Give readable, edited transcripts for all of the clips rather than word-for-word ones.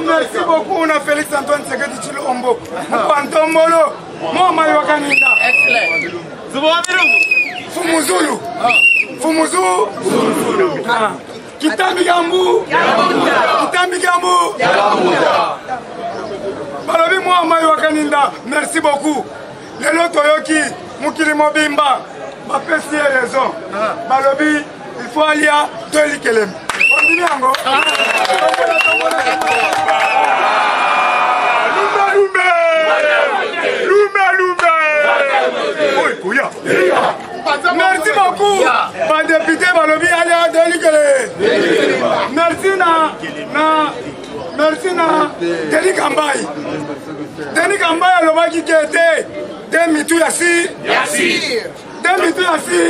Merci beaucoup, on a Félix Antoine Tshisekedi Tshilombo. Mpantombolo, Mama Wakaninda. Excellent. Fumuzulu. Fumuzulu. Kitambi Gambu. Kitambi Gambu. Balobi Mama Wakaninda. Merci beaucoup. Lelo Toyoki, Mukili Mobimba. Ma pesi raison. Balobi, il faut aller à Tolikelem. Continuons. Merci beaucoup, ma député Balobi Alia Delikele. Merci na Denis Kambaï. Denis Kambaï a le qui était Demitou Yassi. Demitou Yassi.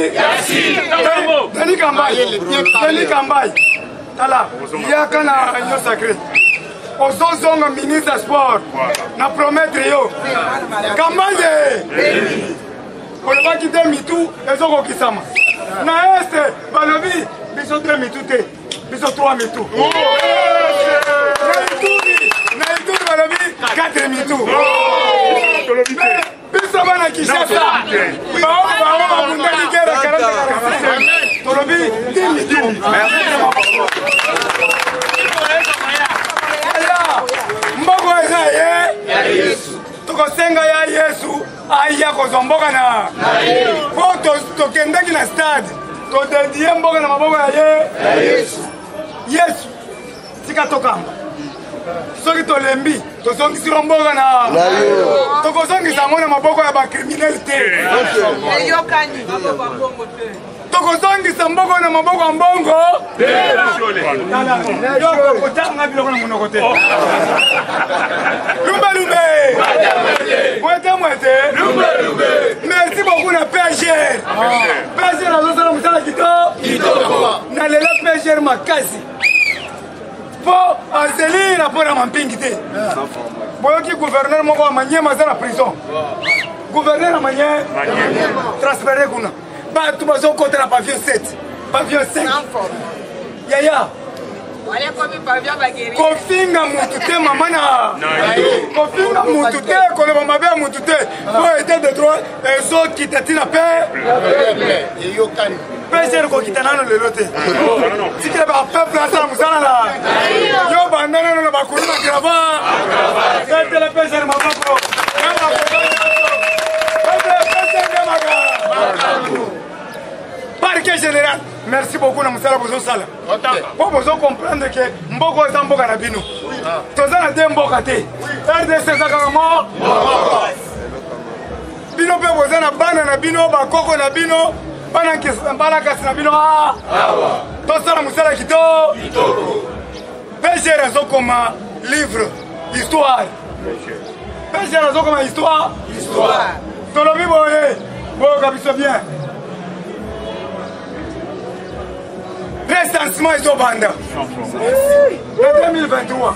Denis Kambaï. Denis Kambaï. Voilà, il y a qu'un agneau sacré. Aux autres ministre des Sports, na promettre yo. Kambaye. On va quitter Mitou, les autres qui s'aiment. Na Est, Balobi, ils sont 2 Mitou, ils sont 3 Mitou. Na Ituri, Balobi, 4 Mitou. Ils sont à Kinshasa. Balobi, 10 Mitou. Mboko eza Yesu. Tokosenga ya Yesu aya kozomboka na po tokendeki na stade todedie mboka na maboko ya Yesu. Yesu tika tokamba soki tolembi tozongisi mboka na tokozongisa yango na maboko ya bakriminel te. Tokozongisa mboko na maboko ya mbongo kotanga biloko na monoko te. Lumbe mwete merci beaucoup na PGR. PGR azosala mosala kitoko na lelo PGR makasi po azeli na mpona mampingi te. Boyoki gouverneur moko wa Manyema aza na prison. Gouverneur ya Manyema transféré kuna bato bazokota na pavillon 7 pavillon 5 yaya kofinga mutu te mama na kofinga mutu te koloba mabe ya mutu te po ete de droit ezokita ntina pe pesere kokita nano lelo te tikila bapeuple asala mosala na yo banda nano na bakulu na grava etele pesere maboko Parquet général, merci beaucoup na musala bozo sala. Pour bozo comprendre que mboko eza mboka na bino. Toza na de mboka te. RDC eza kaka mort. Bino pe boza na bana na bino, bakoko na bino, bana kasi na bino. Tosala musala kitoko. PGR azokoma livre, histoire. PGR azokoma histoire. Tolobi boye, boka biso bien. Recensement ezobanda na 2023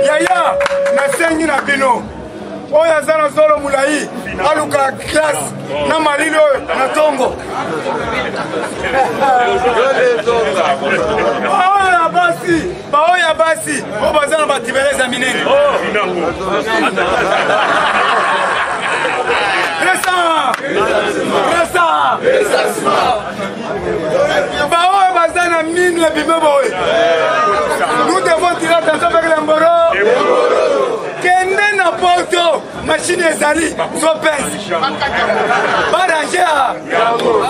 yaya nasengi na bino oyo aza na zolo mulai aluka classe na malili oyo na tongo baoyo basi oyo baza na batibeleza minene baoyo baza na mine ya bimeboye. Nous devons tirer attention avec les mboro. Kende na poto machine ezali so pèse. Ba ranger.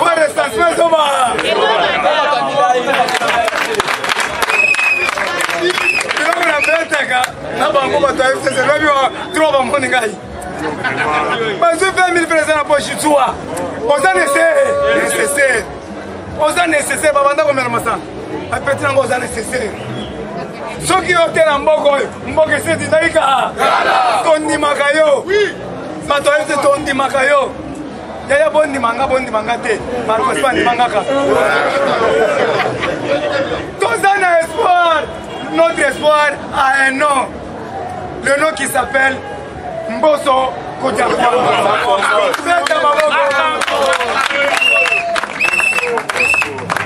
Ba recensement so ba. bango bato ya FCC lobi tro bamoni ngai bazwi 20 000 francs na poche zuwa oza nécessaire oza nécessaire babanda komela masanga apeti nango oza nécessaire soki yo te na mboka oyo mboka esi etindakika tondimaka yo bato ya FCC tondimaka yo yaya bondimanga te marcos bandimangaka toza na espoir. Notre espoir a un nom. Le nom qui s'appelle Mbosso Kodiakwa.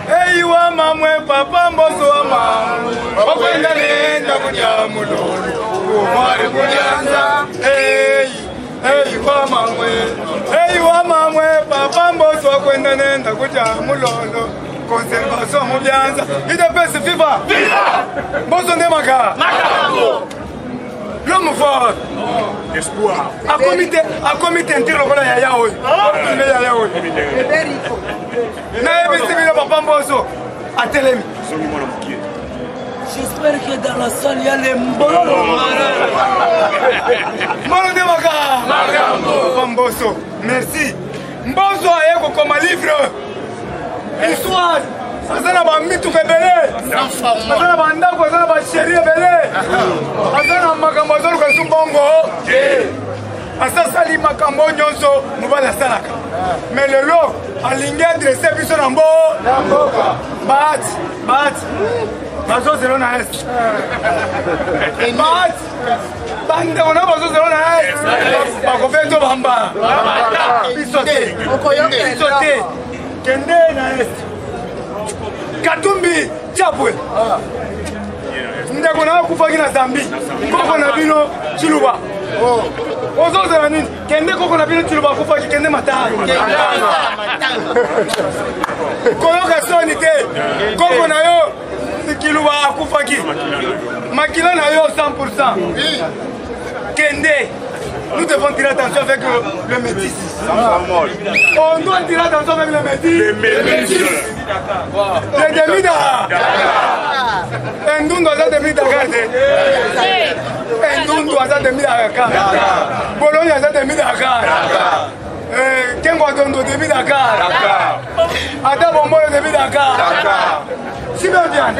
Hey wa mamwe papa Mbosso wa mamwe. Okwenda nenda kuja mulolo. Umari kujanza. Hey wa mamwe papa Mbosso okwenda nenda kuja mulolo. Conservation Mobianza, IDPS FIFA. Mbosso Ndemaka. L'homme fort. Espoir. A comité interne lokola ya yaoy. Na ebisi bila papa Mbosso atelemi. J'espère que dans la salle il y a les Mbololo. Mbosso Ndemaka. Papa Mbosso, merci. Mbosso ayeko comme livre. Histoire, ça n'a pas mis tout belé. Ça n'a pas ndako, ça n'a pas chéri belé. Ça n'a pas makambo ka sumbongo. Asa sali makambo nyonso mubala salaka. Mais le lot alingi adresser biso na mboka. Bat. Bazo zero na est. Bat. Bande on a bazo zero na est. Bakofeto bamba. Bisote. Bisote. Kende na est Katumbi Chapwe ndeko na kufaki na Zambi koko na bino Chiluba ozozela nini kende koko na bino Chiluba kufaki kende matanga koyoka soni te koko na yo Chiluba akufaki makila na yo 100% kende. Nous devons tirer attention avec le métis. On doit tirer attention avec le métis. Les demi-Dakar. Ndundu aza demi-Dakar. Ndundu aza demi-Dakar. Bologna aza demi-Dakar. Kengo Adondo demi-Dakar. Ada Bomboyo demi-Dakar. Si bien bien.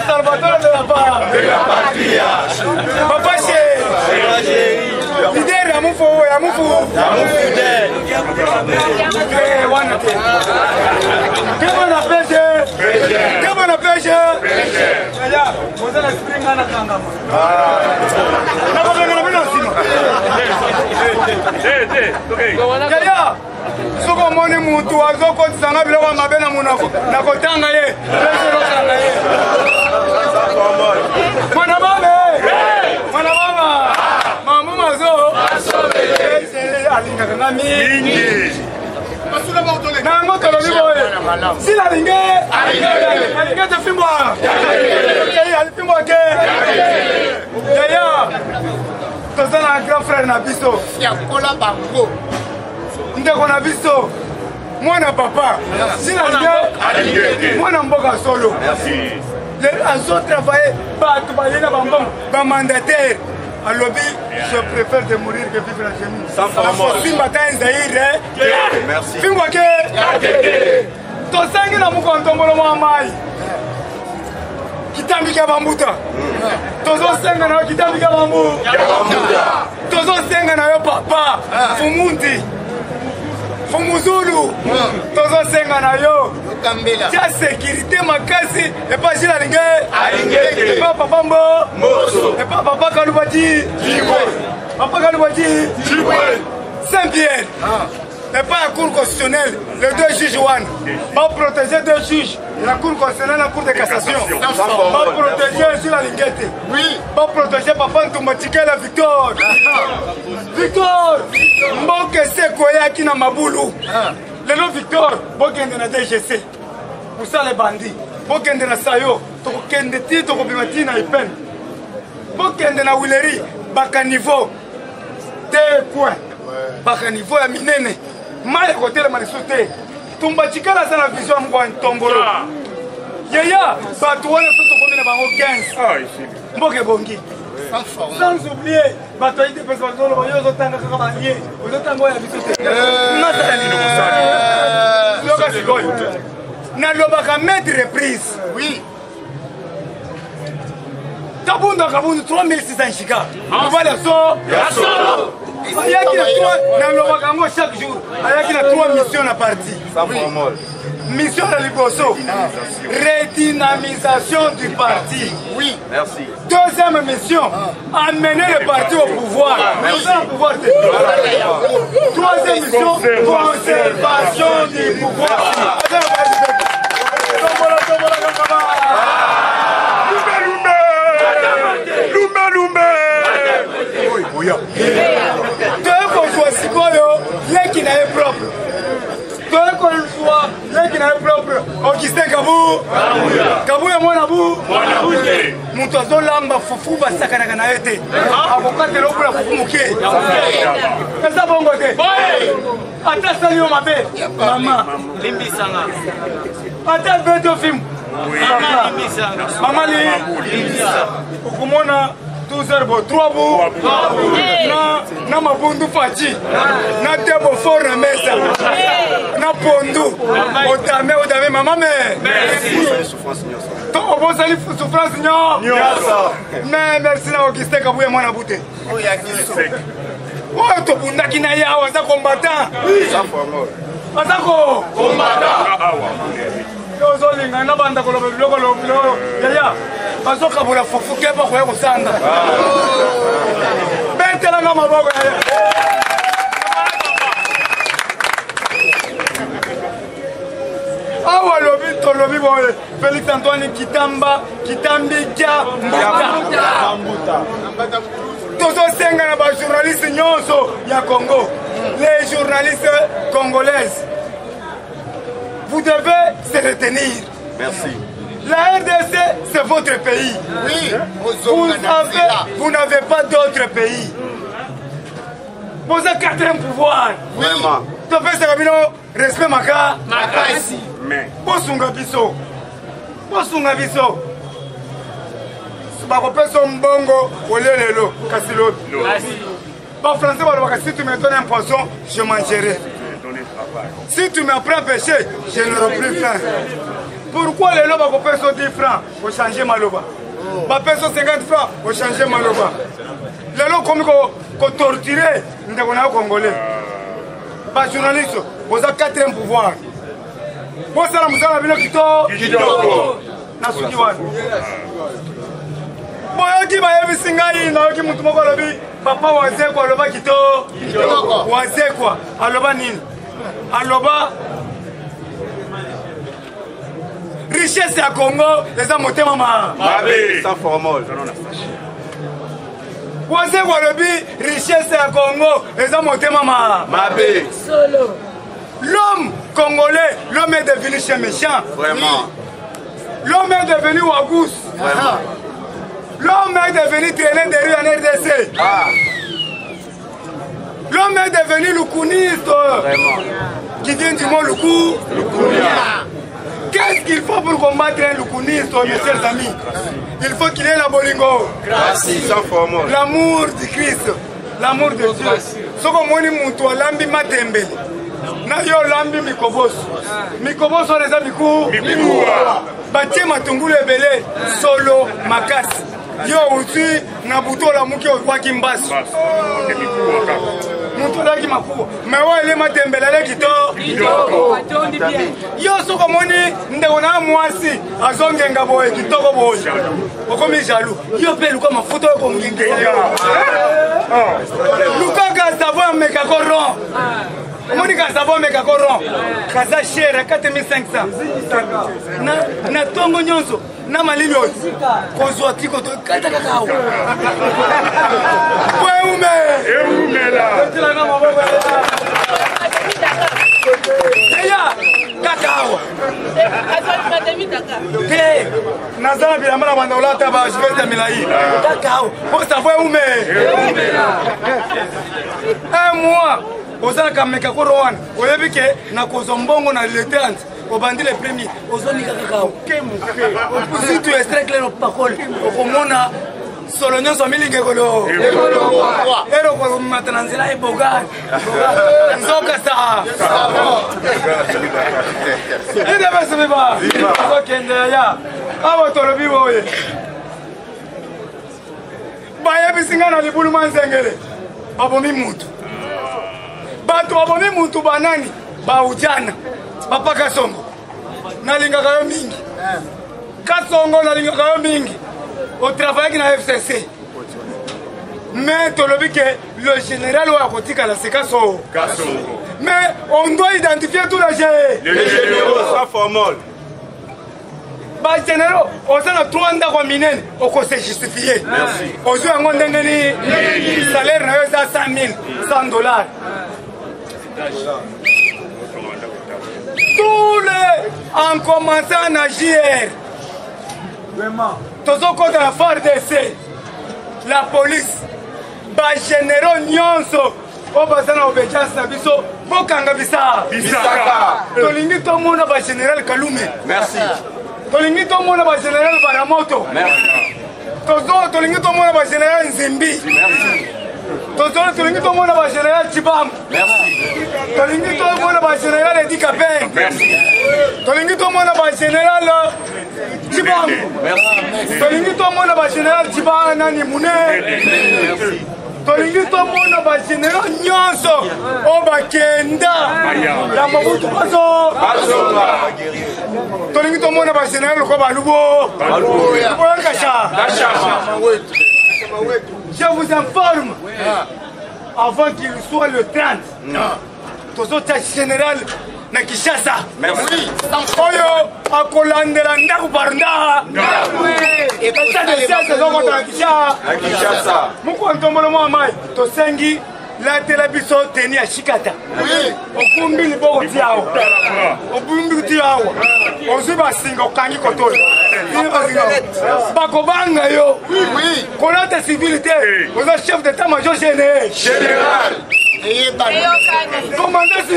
Salvatore de la patria. Papa chéri. Leader Yamufu. Comment on appelle soko moni mutu azokotisanga biloko mabe na munoko nakotanga ye mwana baba mamu mazo alingaka nga mingi nango tolobi boye sila alinge tefimbwa alifimbwa ke yaya toza na grand frère na biso ndeko na biso mwana papa sina alinge mwana mboka solo azotravaille bato bayenga bambongo bamandataire alobi je préfère de mourir que vivre à genoux simba ta nzaire fingwa ke tosangi na mukontombolo mwa mai kitambi kya bambuta tozosenga na yo kitambi kya bambuta tozosenga na yo papa fumundi Fumuzulu tozosenga na yo tia sécurité makasi epa jila alinge epa papa Mbosso epa papa Kalubadi Saint-Pierre epa la cour constitutionnelle les deux juges va protéger deux juges la cour constitutionnelle la cour de cassation va protéger jila alingete va protéger papa Ntumbatikela Victor mboke seko yaki na mabulu lelo Victor bokende na DGC usale bandi bokende na sayo tokokende ti tokobima ti na ipen bokende na wileri bakaniveau te point bakaniveau ya minene mai ekotelema lisu te tumbachikala sana vision mko ntombolo yaya bato wana soto komena bango 15 mboke bongi sans oublier bato ite pesa bazolo bayozo tanga kaka banye ozotanga ya bisote nata ni nosali loka sikoyo na lobaka mettre reprise oui kabunda 3600 chika voilà so ayaki na lobaka ngo chaque jour ayaki na 3 missions na parti mission de Liboso, redynamisation du parti. Oui, merci. Deuxième mission, amener le parti au pouvoir. Troisième mission, conservation du pouvoir. Augustin Kabou Kabou ya mwana bu mutu azolamba fufu basakanaka na ye te akokatela okula fufu moke eza bongo te ata sali yo mabe mama limbisanga ata beto film mama limbisa okomona 12 bo 3 bo na mabundu faci na debo for na mesa na pondu odame mama me to obosali souffrance nyoso mais merci na Augustin Kabouye mwana bute oyo tobundaki na ye awa aza combattant azako combattant ozolinga na banda koloba biloko yaya bazokabula fufu kepa koya kosanga bentelanga maboko yaya awa lobi tolobi boye Félix Antoine Kitambi Kia Mbuta tozosenga na bajournaliste nyonso ya Congo, les journalistes congolaises, vous devez se retenir. Merci. La RDC, c'est votre pays. Oui. Vous n'avez pas d'autre pays. Vous avez 4e pouvoir. Vraiment. Tu fais ce camino, respect maka. Makasi. Bosunga biso. Bosunga biso. Bakopeso mbongo olelelo kasi l'autre. Pas français, si tu me donnes un poisson, je mangerai. Si tu m'apprends à pêcher, je n'aurai plus faim. Pourquoi les lobes ont 10 francs pour changer ma loba? Pas 50 francs pour changer ma loba. Les lobes ont torturé les Congolais. Pas journaliste, vous avez 4e pouvoir. Vous avez un kitoko. Boyoki bayebi singai na yoki mutu moko lobi papa wazekwa aloba kito wazekwa aloba nini aloba richesse ya Congo eza motema mabe sans formol wazekwa alobi richesse ya Congo eza motema mabe solo. L'homme congolais, l'homme est devenu chien méchant. Vraiment. L'homme est devenu wagous. Vraiment. L'homme est devenu traîner des rues en RDC. Ah. L'homme est devenu loukouniste. Vraiment. Qui vient du mot loukou. Qu'est-ce qu'il faut pour combattre un loukouniste, mes chers amis? Il faut qu'il ait la bolingo. L'amour du Christ. L'amour de Dieu. Ce qu'on dit, mon toit, l'ambi matembele. Na yo lambi mikoboso. Mikoboso neza miku. Batie matungulu ebele solo makasi. Yo usi na butola muki kwa kimbasu. Mutola ki makuwa. Mewa ile matembele le kitoko. Yo soko moni ndekona mwasi azongenga boye kitoko boye. Okomi jaloux. Yo pe luka mafuto ko mungenge. Luka gazavo meka koron. Monica Savo meka koron. Kaza share 4500. Na tongo nyonso. Na malili oyo. Kozwa tiko to kata kakao. Kweume. Eumela. Eya kakao. Te. Nazana bilambana banda ulata ba jveta milai. Kakao. Posta kweume. Un mois. ozala kameka koro wana oyebi ke na kozwa mbongo na le 30 obandi le premier ozonika kaka opusi tu extrait clair pakole okomona solo nyonso milingekolo ero komata na nzela eboga nzoka sa idebesebeba ozokende ya awa tolobi boye bayebisinga na libuluma nzengele babomi mutu bato babomi mutu banani baujana papa Kasongo nalingaka yo mingi Kasongo nalingaka yo mingi au travail na FCC mais tolobi que le général oya kotikala c'est Kasongo mais on doit identifier tous les généraux ça formol ba généraux osana 3 ndako minene okose justifier ozo yango ndenge ni salaire na yo za 100 000 $100 tous les en commençant à JR tozo kota la FARDC la police ba généraux nyonso o bazana obedience na biso bokanga bisaka tolingi tomona ba général Kalume merci tolingi tomona ba général Baramoto merci tolingi tomona ba général Nzimbi merci tolingi tomona ba général Chibam merci tolingi tomona ba général Edi Kapeng merci tolingi tomona ba général Chibam tolingi tomona ba général Chibam nani Mune tolingi tomona ba général nyonso o bakenda la Mobutu bazo tolingi tomona ba général ko balubo je vous informe avant qu'il soit le 30 tozo ta général na Kinshasa merci oyo akolandela ndaku parnda eta de siasa zoko ta Kinshasa muko ntombolo mwa mai tosengi la telebiso teni ya shikata okumbi liboko tiawo okumbi tiawo ozuba singa okangi kotoyo bakobanga yo kolata civilité oza chef d'état-major général commandant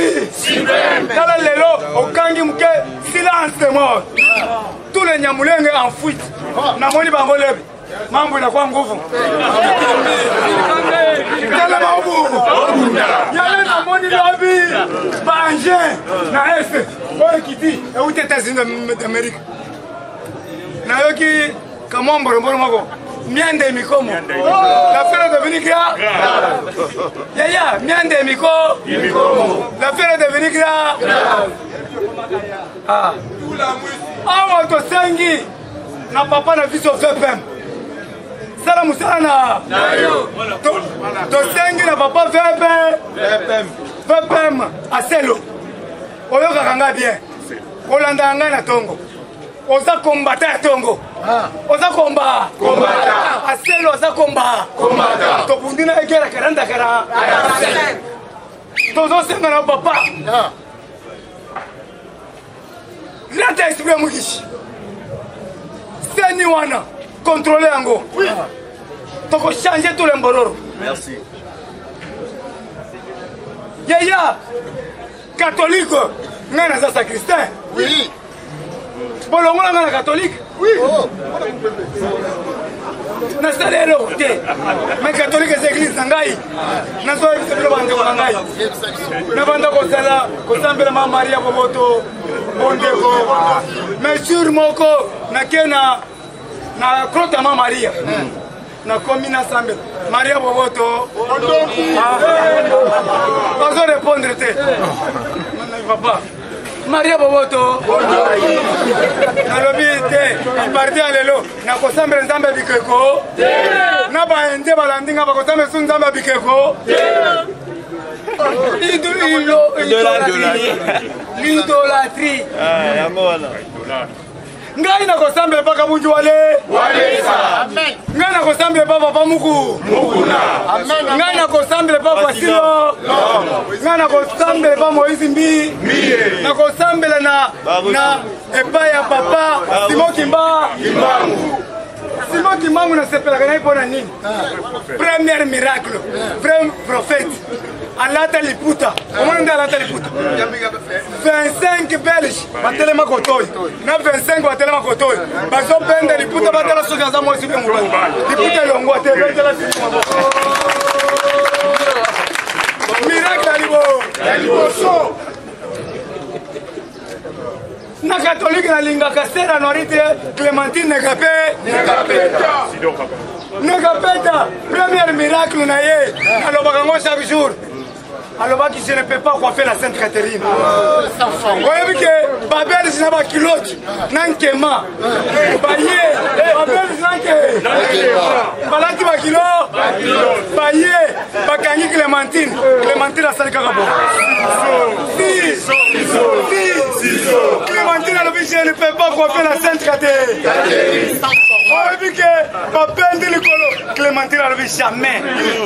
tala lelo okangi muke silence de mort tous les nyamulenge en fuite namoni bango lebe mambo inakuwa nguvu tala maobu yale namoni lobi banje na este oyo kiti euti États-Unis d'Amérique nayoki kamomboromboro moko miande mikomo l'affaire est devenue grave yaya miande mikomo l'affaire est devenue grave awa tosengi na papa na biso VPM sala musala na tosengi na papa VPM aselo oyokaka nga bien kolanda nga na tongo oza kombata ya tongo oza komba aselo oza komba tobundi na egera karandakara tozosenga na papa lata esprit mukishi seni wana contrôler yango toko changer tous les mbororo merci yaya catholique nga naza sacristain oui bolongola nga na catholique oui nasala eloko te mais catholique eza église na ngai nazoyebisa bandeko na ngai nabanda kosambela ma maria boboto bondeko mais jour moko nake na crote ma maria nakomi nasambela maria boboto bazo répondre te papa Maria Boboto nalobi te parti ya lelo nakosambela nzambe bikeko na baende balandinga bakosambela su nzambe bikeko l'idolâtrie ngai nakosambela mpaka munju wale ngai nakosambela pa papa muku ngai nakosambela pa Basilo ngai nakosambela pa Moïse Mbi nakosambela na epai ya papa Simon Kimbangu nasepelaka naye mpona nini premier miracle vrai prophète alata liputa. Comment on dit alata liputa? 25 Belges, batelema kotoy. Na 25 batelema kotoy. Bazo bende liputa batela soka za moi sibe mubali. Liputa longo te betela sibe maboko. Miracle alibo so. Na catholique na linga kasera norite Clémentine Negapeta. Premier miracle na ye. Alobaka ngo chaque jour. Alors qui je ne peux pas coiffer la Sainte Catherine. Vous voyez que Babel c'est pas kilote, nankema. Baye, Babel c'est balati ba kilo, baye, bakangi Clémentine a sali kakabo. Clémentine a dit je ne peux pas coiffer la Sainte Catherine. Vous voyez que Babel de l'écolo, Clémentine a dit jamais.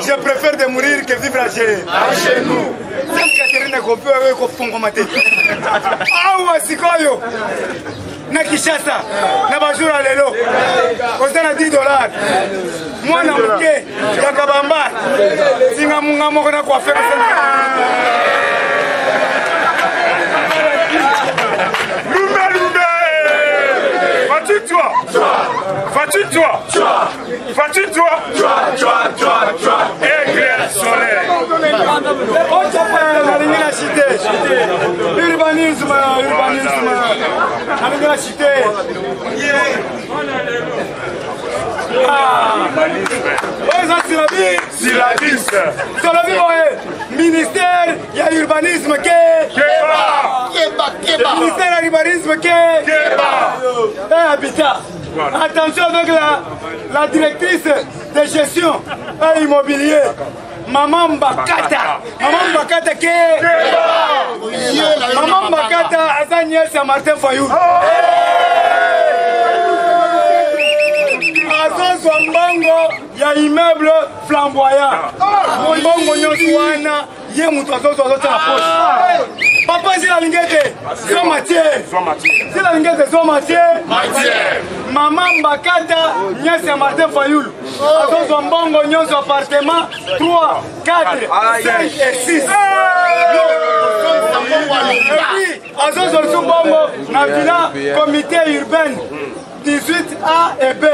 Je préfère de mourir que vivre à genoux. Sainte Catherine est coupée avec le fond comme maté. Ah, Sikoyo. Na Kishasa, na bajura lelo. Kosana $10. Moi na muke, ya kabamba. Singa munga moko na kwa faire. Éclair soleil. On t'appelle la cité. Urbanisme. La cité. Ministère, il y a urbanisme ministère urbanisme et habitat. Attention avec la directrice de gestion et immobilier. Maman Mbakata Maman Mbakata Azaniel Saint-Martin Fayou. Azos Wambango, il y a immeuble flamboyant. Mbongo Nyoswana, il y a Moutazos dans la poche. Papa, c'est la lingette, c'est la lingette, Maman Mbakata, Niel Saint-Martin Fayoul. Azos Wambango, Nyos appartement 3, 4, 5 et 6. Et puis, Azos Wambango, na villa comité urbain. 18A et B.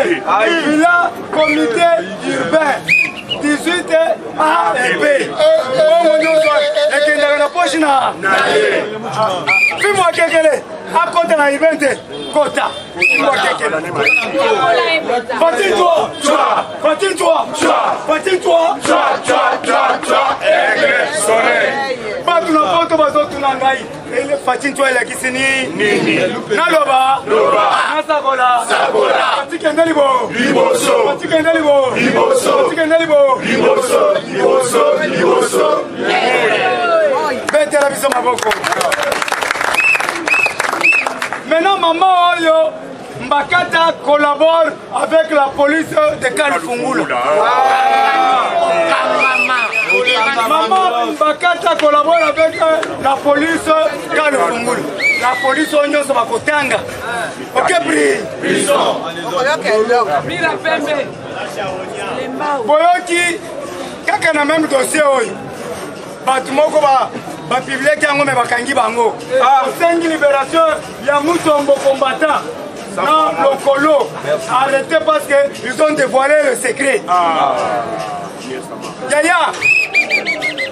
Villa comité urbain. 18A et B. Et qui n'a pas poche na. Fais-moi quelqu'un. À côté na event. Kota. Fais-moi quelqu'un. Fatine-toi. Pas tout le monde va tout nangai. Et Fatine-toi il a qui sini. Naloba. Nasagola. Fatikendelibo. Bête la biso maboko. Maintenant maman Oyo Mbakata collabore avec la police de Kalifungula. Maman Mbakata collabore avec la police de Kalifungula. La police Onyo Sabakotanga. Ok, prison. Boyoki, kaka na même dossier Oyo. Batumoko ba publier kango me bakangi bango. Cinq libération ya Mutombo combattant. Non, le colo. Arrêtez parce qu'ils ont dévoilé le secret. Yaya,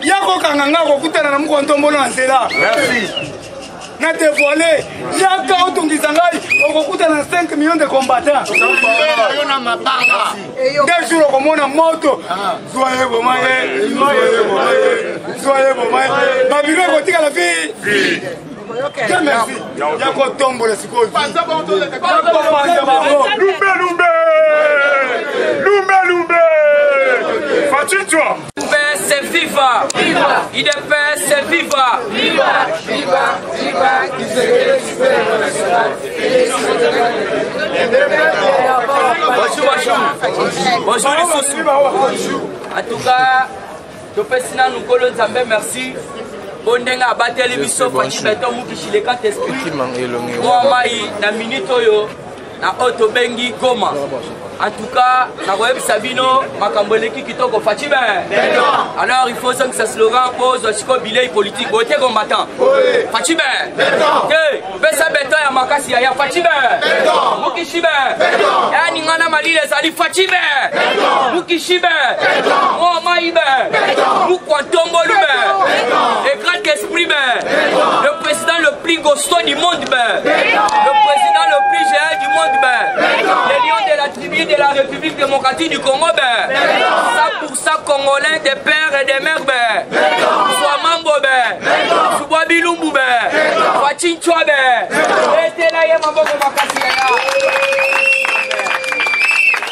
yako kanganga kokutana na mukontombo na nzela. Merci. Na dévoilé, yaka otungizangai okokutana 5 millions de combattants. Des jours okomona moto. Soyez bomaye. Babilo kotika la fille. Merci. Yako tombo le sikoyo. Lumbe. Fatine-toi. C'est viva. IDPS c'est viva. Bonjour les sous. En tout cas, je fais sinon nous collons Nzambe merci. Bondenga bateli biso Fati Beto mukishile quand esprit. Moi mai na minute oyo na auto bengi Goma. En tout cas, Naroeb Sabino, Makamboleki Kitoko Fatime. Alors il faut que ce slogan pose Chico Bilay politique. Boté combattant. Fatime. Bessa Beto ya Makasi ya Fatime. Mukishibe. Ya Ningana Mali les Ali Fatime. Mukishibe. Momaïbe. Mukwantombolube. Et grand esprit. Le président le plus gosto du monde. Le président le plus géant du monde. Les lions de la tribu de la République démocratique du Congo, 100% congolais des pères et des mères, soit Mambo, soit Bilumbu, soit Chinchwa,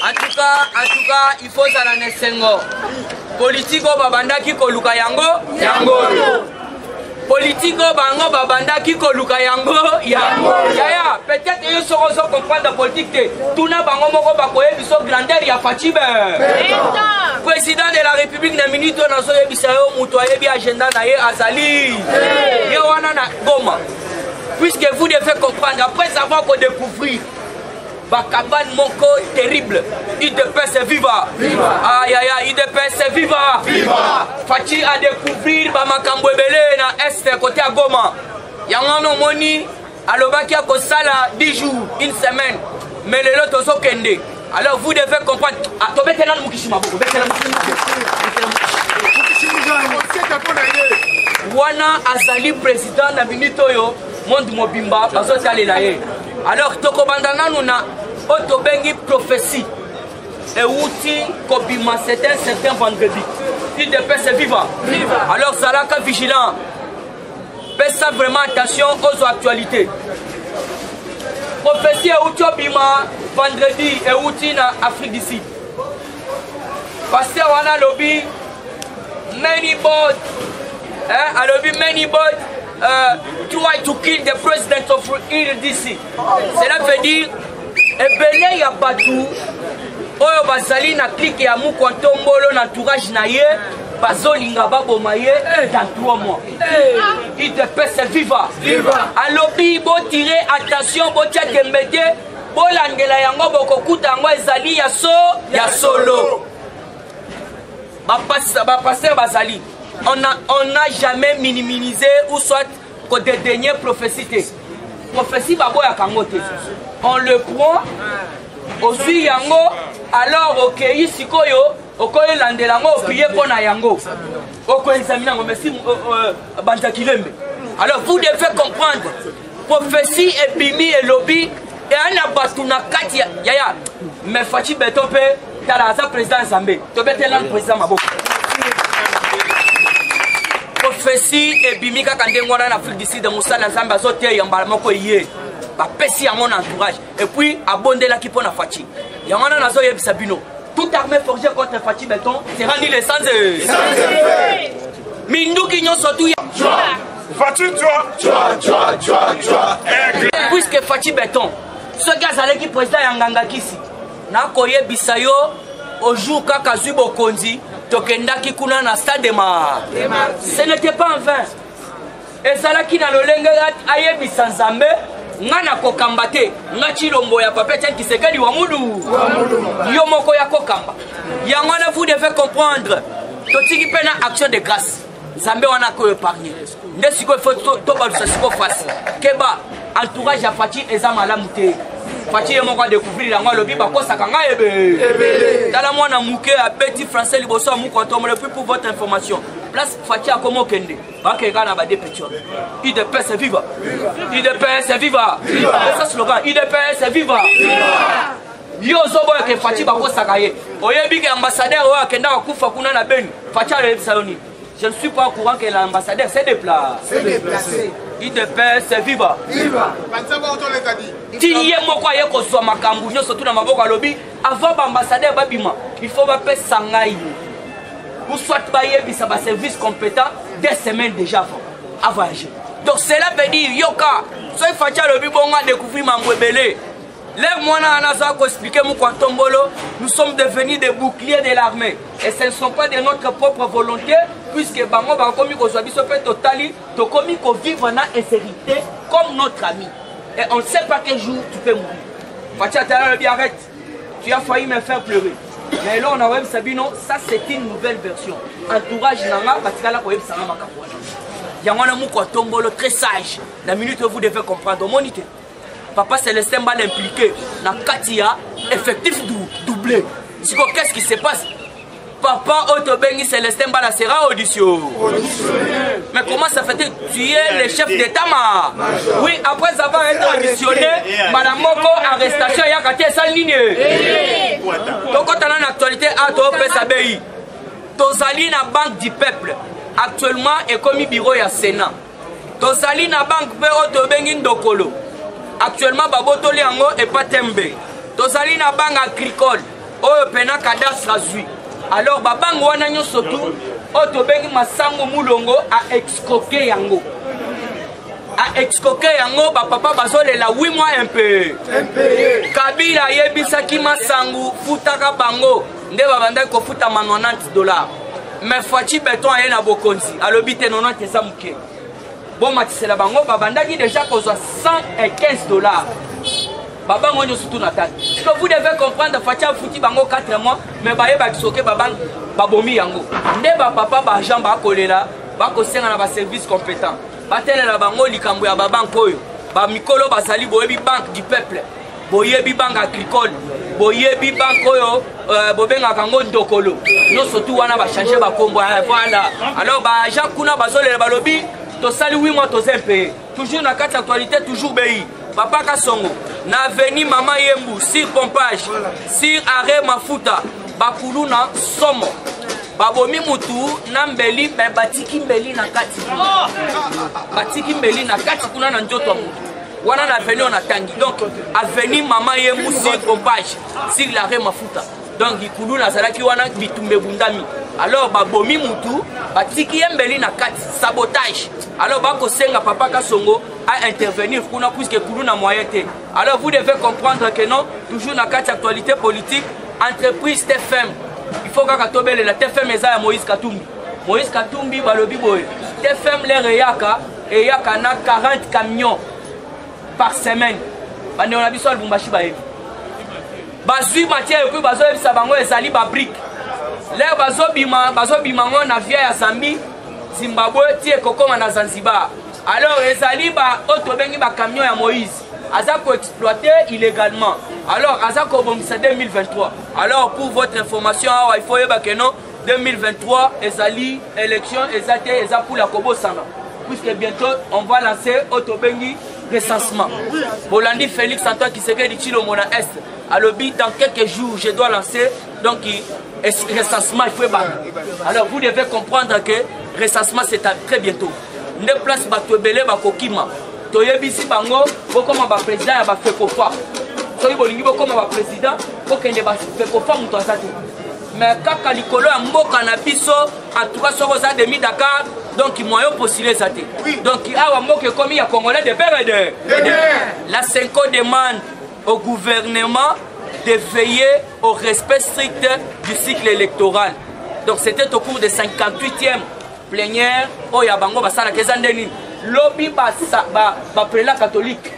en tout cas, il faut ça la nesengo. Politico babandaki koluka yango. Politico bango babandaki koluka yango. Yaya, peut-être ils seront comprendre la politique. Tuna bango moko bakoye biso grandeur ya Fatime. Président de la République na minute na so yebisayo muto ayebi agenda na ye azali. Ye wana na Goma. Puisque vous devez comprendre après avoir qu'on découvrir Bakaban Moko terrible. IDPS viva. Aïe aïe aïe, IDPS viva. Fati a découvrir Bamakambo Ebele na Est côté à Goma. Yangano Moni, Alobaki a Kosala 10 jours, une semaine. Mais les autres sont kende. Alors vous devez comprendre. Wana Azali président na Binitoyo, Monde Mobimba, Bazo Salelaye. Alors, Tokobandana nous na Otobengi prophétie. Et outil Kobima, c'est un certain vendredi. Il dépêche vivant. Alors, Salaka vigilant. Faites vraiment attention aux actualités. Prophétie et outil Obima, vendredi et outil na Afrique d'ici. Pasteur Wana Lobby, many boats. Lobby, many boats. Try to kill the president of RDC. Cela veut dire ebele ya batu oyo bazali na clique ya Mukwantombolo na entourage na ye bazolinga baboma ye dans 3 mois. Il te pèse viva. Alobi bo tirer attention bo tia tembede bo landela yango bokokuta yango ezali ya solo. Ba pasteur bazali. On n'a jamais minimisé ou soit que des dernières prophéties. Prophétie babo ya kangote. On le prend aussi yango alors ok isikoyo okoye landelango prier pour na yango. Oko examiner ngo merci banja kilembe. Alors vous devez comprendre prophétie et bimi et lobby et un abatu na kati ya mais Fati Betope tala za président Zambé. To betela président maboko. Prophétie et bimika kandengwana en Afrique d'ici de Moussala Zamba zote yambala moko yé ba pesi à mon entourage et puis abonde la qui pour na Fati yangana nazo yebisa bino toute armée forgée contre Fati Béton sera ni les sans minduki nyonso tu Fati puisque Fati Béton ce gars allait qui président yanganga kisi na koyebisa yo au jour kaka zubo konzi Tokendaki kuna na stade de ma. Ce n'était pas en vain. Et Zalaki na lolenga ayebi sanzambe ngana kokambate ngachi lombo ya papete qui se kadi wa mudu. Yo moko ya kokamba. Yangana vous devez comprendre. Totiki pena action de grâce. Zambé wana ko épargner. Ndesiko faut to ba siko face. Keba entourage ya Fati ezama la muté. Fati est moko découvrir la moi le biba ko sakanga ebe. Dans la mona mouké à petit français liboso Mukwantomo le plus pour votre information. Place Fati a comme kende. Ba ke gana ba de petit. Il de paix c'est viva. Il de paix c'est viva. Ça slogan, il de paix c'est viva. Yo zobo ke Fati ba ko sakaye. Oyebi ke ambassadeur o akenda kufa kuna na Beni. Fati a le saloni. Je ne suis pas au courant que l'ambassadeur s'est déplacé. Il de paix c'est viva. Tiye moko ye ko so makambu nyo surtout na maboko alobi avant l'ambassadeur babima il faut ba pesa sangai ou soit ba yebisa ba service compétent des semaines déjà avant agir. Donc cela veut dire yoka so Fati alobi bonga découvrir mambo ebele. Lève moi na ko expliquer Mukwantombolo nous sommes devenus des boucliers de l'armée et ce ne sont pas de notre propre volonté puisque bango ba komi ko so biso pe totali to komi ko vivre na insécurité comme notre ami. Et on ne sait pas quel jour tu peux mourir. Fati a bien arrête. tu as failli me faire pleurer. Mais là, on a web Sabino, ça c'est une nouvelle version. Entourage Nanga, Batikala Web Sama Makapouana. Yangwana Mouko Tombolo, très sage. La minute où vous devez comprendre, monité. Papa Célestin Bal impliqué. Na Katia, effectif doublé. Qu'est-ce qui se passe? Papa Otobengi Célestin Bala sera audition. Mais comment ça fait que tu es le chef d'État? Oui, après avoir été auditionné, Madame Moko, arrestation, il y a qu'à dire ça ligne. Donc quand on a une actualité, à toi, Pessabeyi. Tozali na Banque du Peuple, actuellement, est commis bureau à Sénat. Tozali na Banque Otobengi Ndokolo, actuellement, Babotoli Ango et Patembe. Tozali na Banque Agricole, Oyo Pena Cadastre Azui. Alors, Babang Wananyo surtout, Otobengi Masango Moulongo a escroqué Yango. A escroqué Yango, papa Bazole la 8 mois un peu. Kabila Yebisaki Masango, Futaka Bango, Nde Babanda ko futa $90. Mais Fachi Beton a na Bokonzi, à l'obité 90 Samouké. Bon, Matisela Bango, Babanda qui déjà cause $115. Baba Ngono surtout Nathan. Vous devez comprendre, Fatia Fouti Bango 4 mois, mais Baye Bakisoke Babang Babomi Yango. Ndeba papa Bajan Bakolela, Bakosenga na ba service compétent. Batele la Bango Likambo ya Babang Koyo. Ba Mikolo Basali Boyebi Banque du Peuple. Boyebi Banque Agricole. Boyebi Banque Koyo, Bobenga Kango Ndokolo. Non surtout wana ba changer ba kombo voilà. Alors ba Jean Kuna Bazole ba lobi, to sali 8 mois to payé. Toujours na carte actualité, toujours BI. Papa Kasongo, na veni Maman Yembu, sur pompage, sur arrêt Mafuta, Bakuluna, Somo, Babomi Mutu, Nambeli, Batiki Mbeli na kati. Batiki Mbeli na kati kuna na njoto mutu. Wana na veni on atangi. Donc, aveni Maman Yembu, sur pompage, sur l'arrêt Mafuta. Donc, Ikuluna Zalaki wana bitumbe bundami. Alors, Babomi Mutu, Batiki Mbeli na kati, sabotage. Alors, Bako Senga, Papa Kasongo, à intervenir puisque Koulouna moyen. Alors vous devez comprendre que non, toujours dans la actualité politique, entreprise TFM, il faut que la TFM est à Moïse Katumbi. Moïse Katumbi, Balobi Boy. TFM les Yaka, et Yaka na 40 camions par semaine. On a vu ça le Bumbashi Baye. Bazui matière et puis Bazo Sabango et Sali Babrik. L'air Bazo Bimango na via ya Zambi, Zimbabwe, Tie Kokoma na Zanzibar. Alors, Ezali ba Otobengi ba camion ya Moïse. Azako exploité illégalement. Alors, Azako bombisa 2023. Alors, pour votre information, il faut que non 2023, Ezali élection, Ezate, Eza pour la Kobo Sana. Puisque bientôt, on va lancer Otobengi recensement. Bolandi Félix Antoine qui se dit Chilo Mona Est. Alors, dans quelques jours, je dois lancer. Donc, recensement, il faut alors, vous devez comprendre que recensement, c'est très bientôt. Ne place Batobele Bakokima. Toyebisi Bango, Bokoma ba président ya ba Fekofa. Soyi bolingi Bokoma ba président, Bokende ba Fekofa Moutazati. Mais kaka likolo ya mboka na biso, en tout cas sur ça demi Dakar, donc moyen postuler ça. Donc awa mboka comme ya Congolais de père et de. La Senko demande au gouvernement de veiller au respect strict du cycle électoral. Donc c'était au cours de 58e plénière oya bango basala kezandeni lobby ba prela catholique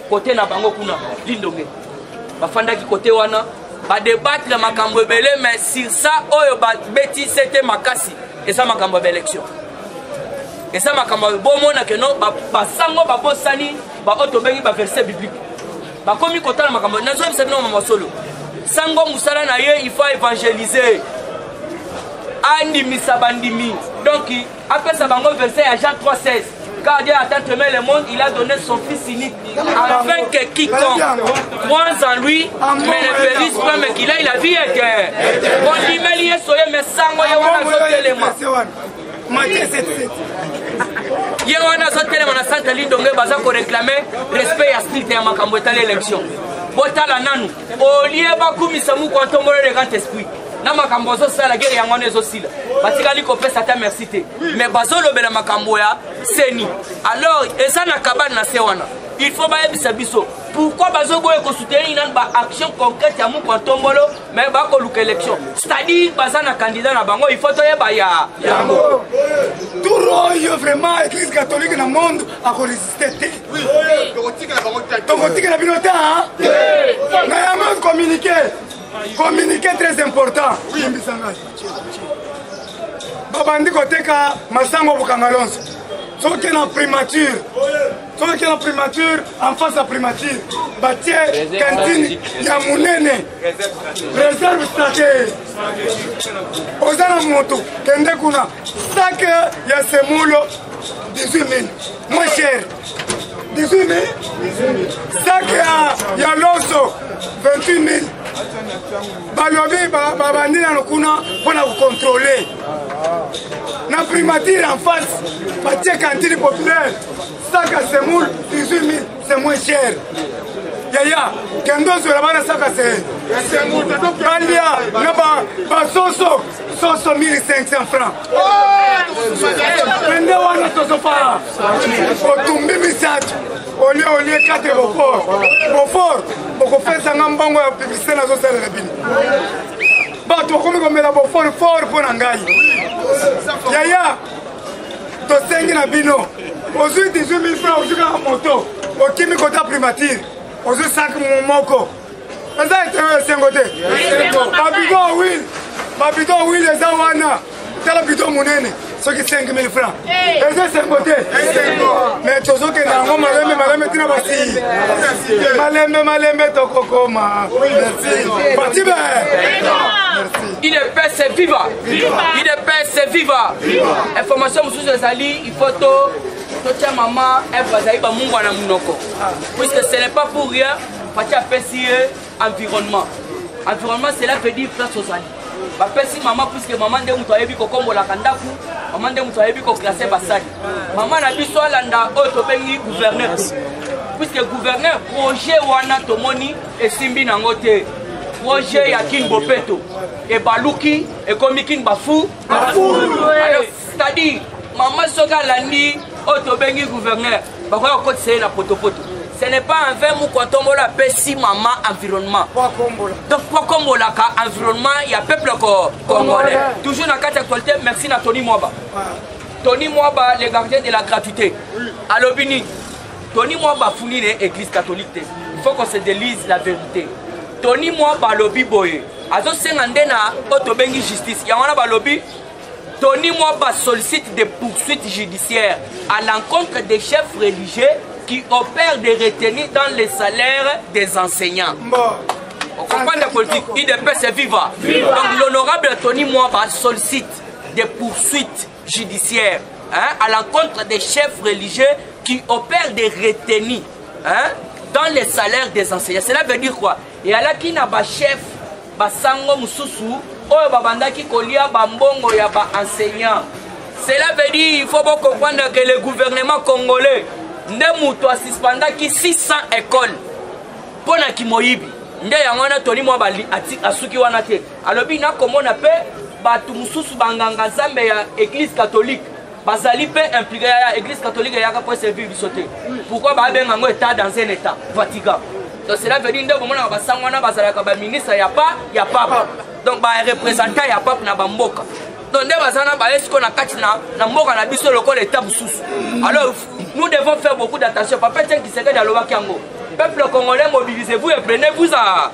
côté na bango kuna lindonge bafandaki côté wana ba débattre makambo ebele mais sur ça oyo ba beti c'était makasi et ça makambo élection et ça makambo bomona que non ba sango ba bosani ba otobengi ba verset biblique ba komi kotala makambo nazo bisabino mama solo sango musala na ye il faut évangéliser Andi Misabandimi. Donc, après ça, verset à Jean 3,16. Car Dieu a tant aimé le monde, il a donné son fils unique. Afin que quiconque croit en lui, mais ne périsse pas, mais qu'il ait la vie éternelle. On dit, mais il est soyez, mais sans moi, il y a un autre élément. Il y a un autre élément dans Santa Ligne, donc il va réclamer respect à strict et à Makambo à l'élection. Botala Nanu, au lieu de Bakumisamu, quand on meurt le grand esprit. Namakambo ça la guerre yangone zosila batikali kopesa ta merci te mais bazolo bela makambo ya seni alors eza na kabane na sewana il faut ba yebisa biso pourquoi bazogo ko soutenir une action concrète ya mu kontombolo mais ba ko luka élection c'est-à-dire bazana candidat na bango il faut to yeba ya yango tout royo vraiment église catholique na monde a ko résister oui donc on la binota hein na yamo communiquer Communiqué très important. Babandi koteka masango bukangalonso. Soki na primature. Soki na primature en face à primature. Batie cantine ya munene. Réserve stratégique. Ozana moto kende kuna sac ya semulo 18 000. Moins cher. 18 000. Sac ya loso 28 000. Balobi babandi na kuna pona contrôler. Na primature en face, batie cantine populaire. Sac à semoule 18 000, c'est moins cher. Yaya, kendo sur la bana sac à semoule. Balia, na soso 1500 francs. Pende wana tosofa. Otumbi misatu. Olie 4 Beaufort. Boko fesa ngambongo ya publicité na zo sala na bini. Bato komi komela Beaufort fort pona ngai. Yaya, tosengi na bino. Ozui 18 000 francs ozuka na moto. Okimi kota primature. Ozui 5 moko. Eza ete sengote. Babidon will eza wana. Tala bidon munene. Soki 5 000 francs. Eza sengote. Mais tozoke na ngo maleme tina basi. Malembe tokokoma. Merci. Patibe. Il est paix, c'est viva. Il est paix, c'est viva. Information sous les alliés, il faut que maman elle va mungu na munoko. Puisque ce n'est pas pour rien, Fatia pesi environnement. Environnement, cela veut dire place aux alliés. Ba pesi maman puisque maman de muto ayebi ko kombola kandaku, maman de muto ayebi ko classer basali. Maman na biso alanda oto bengi gouverneur. Puisque gouverneur projet wana tomoni esimbi nango te. Projet ya kin bopeto et baluki et komikin bafu. C'est-à-dire maman soka landi oto bengi gouverneur. Bakoya ko tsé na potopoto. Ce n'est pas un verre quand on la pesi maman environnement. Donc pour kombola ka environnement, il y a peuple congolais. Toujours dans quatre actualités, merci à Tony Mwaba. Tony Mwaba, le gardien de la gratuité. À l'Obini, Tony Mwaba fournit l'église catholique. Il faut qu'on se délise la vérité. Tony Mwaba lobby boy. Azo sengandena otobengi justice. Yamana ba lobby. Tony Mwaba sollicite des poursuites judiciaires à l'encontre des chefs religieux qui opèrent des retenues dans les salaires des enseignants. On comprend la politique, IDP c'est viva. Donc l'honorable Tony Mwaba sollicite des poursuites judiciaires à l'encontre des chefs religieux qui opèrent des retenues dans les salaires des enseignants. Cela veut dire quoi? Et à la qui n'a pas chef, basango mususu, oyo babandaki kolia bambongo ya ba enseignant. Cela veut dire il faut comprendre que le gouvernement congolais nde muto asispandaki 600 écoles pona kimoyibi nde yangona Tony Mwaba asuki wana te alobi na komona pe batu mususu banganga nzambe ya église catholique bazali pe impliqué ya église catholique ya ka servir bisote. Pourquoi ba benga ngo état dans un état Vatican? Donc cela veut dire nde komona basangwana bazalaka ba ministre ya papa. Donc ba représentant ya papa na bamboka. Donc nde bazana ba esko na kati na mboka na biso lokola état mususu. Alors nous devons faire beaucoup d'attention. Papa tiens qui s'est dans le Wakango. Peuple congolais, mobilisez-vous et prenez-vous à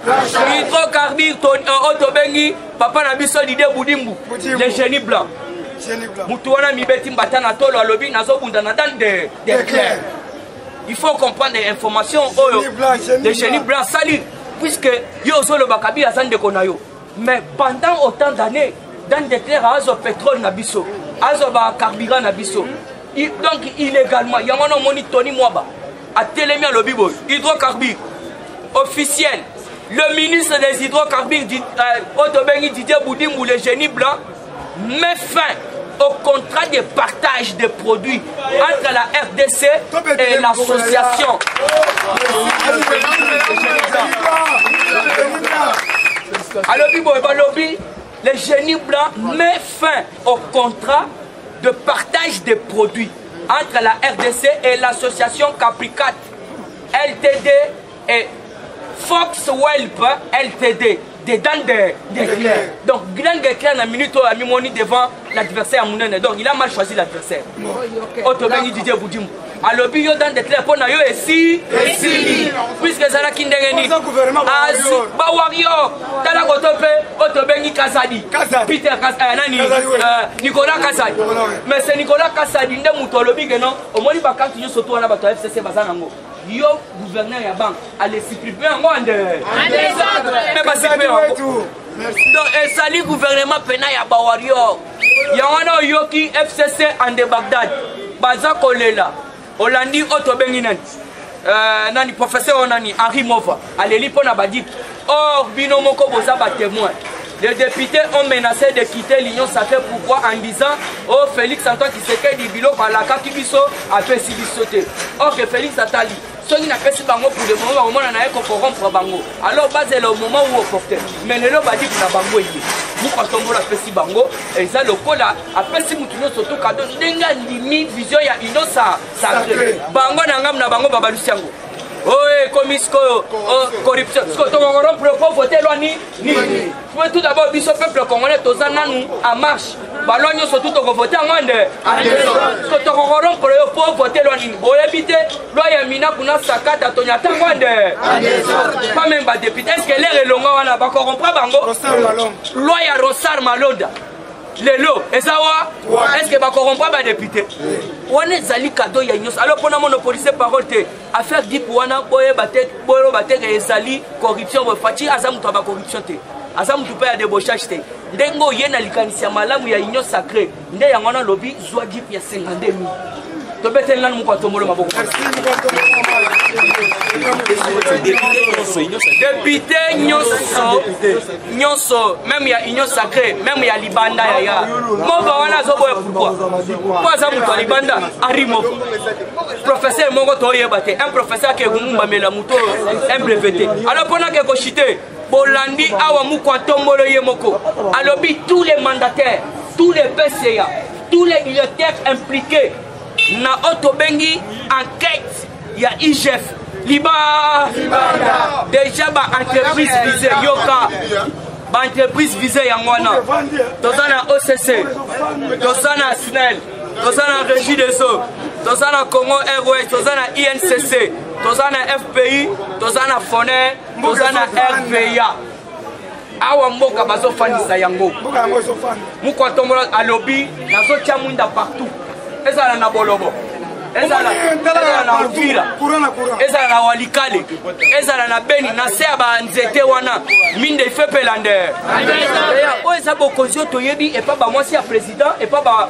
hydrocarbures, autobengi, papa Nabiso l'idée Boudimbu, les génies blancs. Moutouana Mibeti Mbatana Tolo Alobi Nazo Bundana dans des clairs. Il faut comprendre les informations. Les génies blancs salut, puisque Yozo le Bakabi a de Konayo. Mais pendant autant d'années, dans des clairs, Azo pétrole Nabiso, Azo carburant Nabiso. Donc illégalement, il y a un moni Tony Mwaba à Télémia le Bibo, hydrocarbures officiel. Le ministre des hydrocarbures, Otobengi Didier Boudimbu, le génie blanc, met fin au contrat de partage des produits entre la RDC et l'association. Alors Bibo et Balobi, le génie blanc met fin au contrat de partage des produits entre la RDC et l'association Capricat LTD et Fox Welp LTD dedans des clairs. Donc Glen Declaire na minute à Mimoni devant l'adversaire à Mounene. Donc il a mal choisi l'adversaire. Otobeni Didier Boudimou. Alors, il y a des clés pour nous ici, puisque ça n'a qu'une dernière. Warrior, Tala Gotope, Otobeni Kazadi, Peter Kazadi, Nicolas Kazadi. Mais c'est Nicolas Kazadi, il y a un lobby que non, au moins il va quand il y a surtout un abattoir FCC Bazanango. Yo, gouverneur Yaban, allez supprimer un monde. Mais pas supprimer un monde. Donc, et salut gouvernement Pena Yaba Warrior. Il y a un Yoki FCC en de Bagdad. Baza Kolela. Olandi Otobengi nani professeur onani Henri Mova aleli pona badi or binomoko boza ba témoin. Les députés ont menacé de quitter l'Union sacrée. Pourquoi? En disant oh Félix Antoine Tshisekedi bilo balaka kibiso a fait sibisoté. Or que Félix Atali soki na pesi bango pour le moment au moment na eko corrompre bango. Alors basé le moment où opportun. Mais le lo badi na bango yi. Muko tombola pesi bango et ça le kola a pesi mutuno surtout cadeau ndenga ndimi vision ya Union sacrée. Bango na ngam na bango babalusiango. Oh, commisco, corruption. Ce que tu vas pour voter loi ni. Tout d'abord, le peuple congolais, tous en marche. Ballon, surtout, tu vas voter en monde. Ce que tu vas pour voter loi ni. Pour éviter, loi Yamina, kuna sakata, tonya tangwande. Pas même pas député. Est-ce que l'air est long, on a pas corrompu bango? Loi ya Rosar Malonda. Lelo, est-ce que va corrompre les députés? On est zali cadeau ya nyos. Alors pour monopoliser parole te affaire dit pour wana boye batek et zali corruption bo fati azamu to ba corruption te. Azamu to pa débauchage te. Ndengo yena likanisi malamu ya Union sacrée. Nde yangona lobby zwa dip ya 52 000. To betel nan mu ko tomolo maboko. Député nyonso même ya Union sacrée même ya libanda ya mova wana zo boye pourquoi ça muto libanda arimo professeur mongo to yebate un professeur ke gumba mela muto un breveté alors pendant que ko chité bolandi awa mu ko tombolo yemoko alobi tous les mandataires tous les PCA tous les militaires impliqués na Otobengi enquête ya IGF Liba déjà ba entreprise visée yoka ba entreprise visée yangwana tozana OCC tozana SNEL tozana Régie des eaux tozana Congo Airways tozana INCC tozana FPI tozana FONER tozana RVA awa mboka bazo fandisa yango mukwa tombola alobi nazo tia munda partout ezala na bolobo ezala na Uvira ezala na Walikale ezala na Beni na se ba nzete wana minde ife pelande o eza bokonzi toyebi et pas ba mwasi ya président et pas ba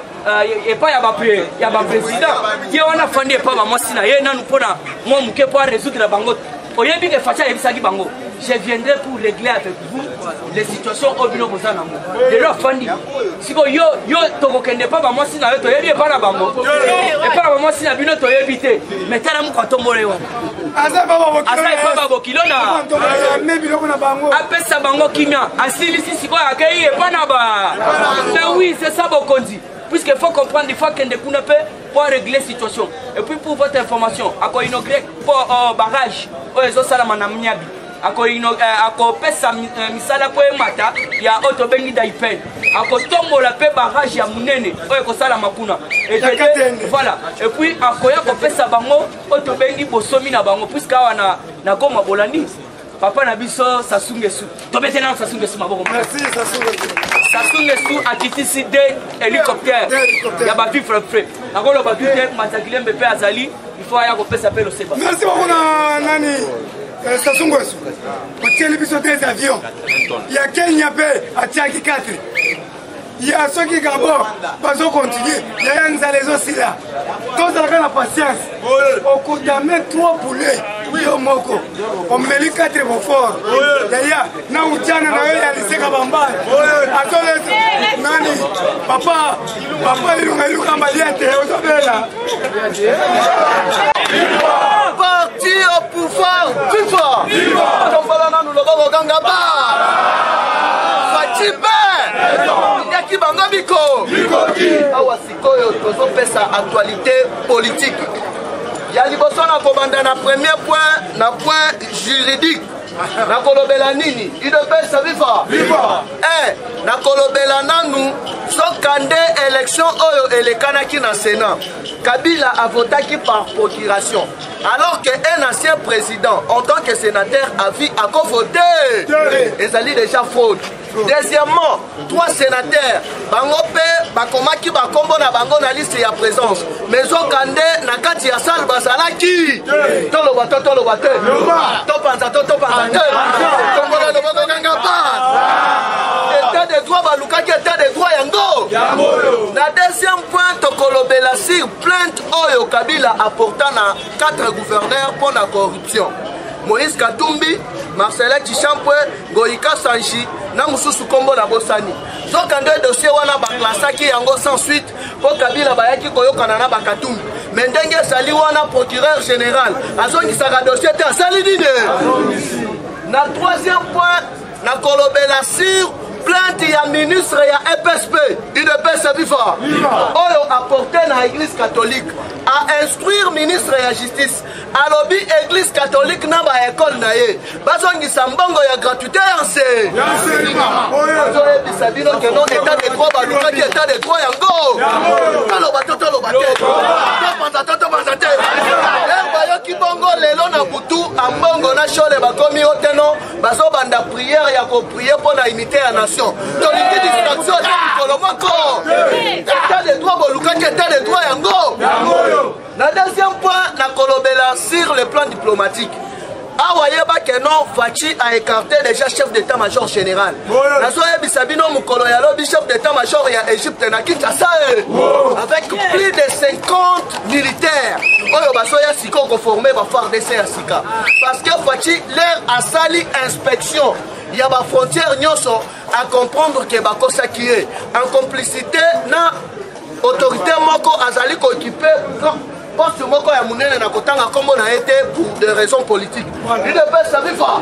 et pas ya ba président ye wana fandi et pas ba mwasi na ye nanu pona moi muke pour résoudre bango oyebi ke facha yebisaki bango je viendrai pour régler avec vous les situations au bino bozana mo de leur fandi siko yo tokokende pa ba mwasi na yo toyebi pa na bango et pa ba mwasi na bino toyebi te mais tala mu kwatombole wana asa pa ba kilo na apesa bango kimia asilisi siko akei e pa na ba mais oui c'est ça bokonzi puisqu'il faut comprendre il faut qu'on découvre pour régler la situation et puis pour votre information à quoi inauguré pour barrage aux salama na mnyabi ako pesa misala ko mata ya Otobengi Daipen ako tombola pe barrage ya munene oyo ko sala makuna et voilà et puis akoya ko pesa bango Otobengi bosomi na bango puisque wana na goma bolandi papa na biso Sasungesu to betena Sasungesu maboko merci Sasungesu atitisi de hélicoptère ya ba vivre frère na ko lo ba tuté mazakilembe pe azali il faut aya ko pesa pe lo seba merci beaucoup nani Sasungesu oteli biso des avions ya Kenya pe atiaki 4 ya soki Gabon bazo continuer ya nzalezo sila tozalaka na patience okudame 3 poulets yo moko omeli 4 bofort ya na ujana na yo ya liseka bambaya atole nani papa ilunga maliate otobela parti au pouvoir viva tombala na loboko gangaba Yaki bango biko awa sikoyo tozo pesa actualité politique ya liboso na kobanda na premier point na point juridique nakolobela nini UDPS viva nakolobela nanu sokande élection oyo elekanaki na Sénat Kabila a voté par procuration alors qu'un ancien président en tant que sénateur a vu à quoi voter et ça dit déjà fraude. Deuxièmement, 3 sénateurs bango pe bakomaki bakombo na bango na liste ya présence mais okande na kati ya salle basalaki toloba te topanza kombola loboko kanga ba état de droit balukaki état de droit yango na deuxième point tokolobela sur plainte oyo Kabila apporta na 4 gouverneurs pour la corruption Moïse Katumbi, Marcela Kishampwe, Goïka Sanchi, na mususu kombo na bosani. Zokande dossier wana baklasaki yango sans suite pour Kabila bayaki koyokana na Bakatumbi. Mendenge sali wana procureur général. Azongi saka dossier te asali dine. Na troisième point, na kolobela sur plainte ya ministre ya EPSP, UDPS viva. Oyo apporté na église catholique. À instruire ministre ya justice à lobby église catholique na ba école na ye bazongi sambongo ya gratuité yanse oyo bisabino que non état de droit baluka ki état de droit yango toloba te bayo ki bongo lelo na butu ambongo na shole bakomi oteno bazo banda prière ya ko prier pour na unité ya nation toliki distraction ya kolomako état de droit baluka ki état de droit yango. La deuxième point, la kolobela sur le plan diplomatique. Awayeba Kenon Fachi a écarté déjà chef d'état-major général. Nazoye Bisabino Mukolo Yalobi chef d'état-major ya Égypte na Kinshasa avec plus de 50 militaires. Oyo basoya siko conformé ba FARDC ya sika. Parce que Fachi leur a sali inspection. Il y a ba frontière nyonso à comprendre que bakosa qui est en complicité na autorité moko azali ko occupé poste moko ya munene na kotanga kombo na été pour des raisons politiques. UDPS viva.